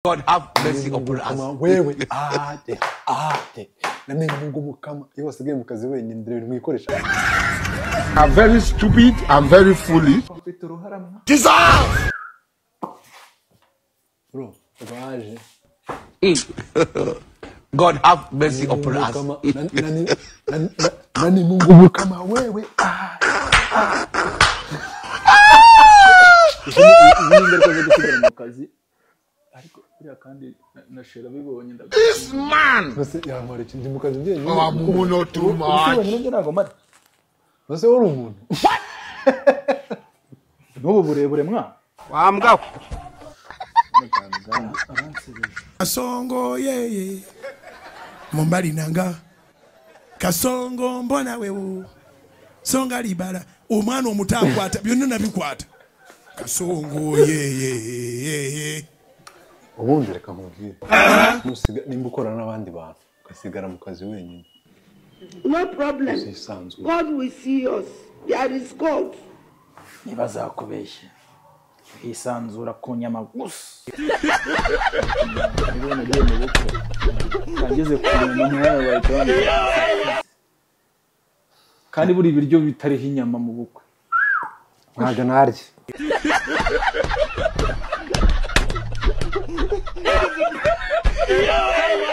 God have mercy upon us. Wewe namenye Mungu mukama iyo wasigaye mu kazi wenyine ndire mwikoresha. I'm very stupid, I'm very foolish. Jesus! Bro, baje. God have mercy upon us. Nani Mungu mukama wewe. This man! Oh, Muno too much. Bose wari umuntu. Nubu burebure mwa. Wambwa. Kasongo yeye. Mumbali nanga. Kasongo mbona wewe. Songa libala. Omwana omutakwata byonna nabikwata. Kasongo yeye. Ubundi reka mubwire. Nimba ukorana n'abandi bantu ugasigara mu kazi wenyine. No problem. God will see us. There is God. Ntibazakubeshye. Hisanzura ku nyama gusa. Kageze ku nyama yawe kandi buri biryo bitariho inyama mu bukwe. Ntago narye.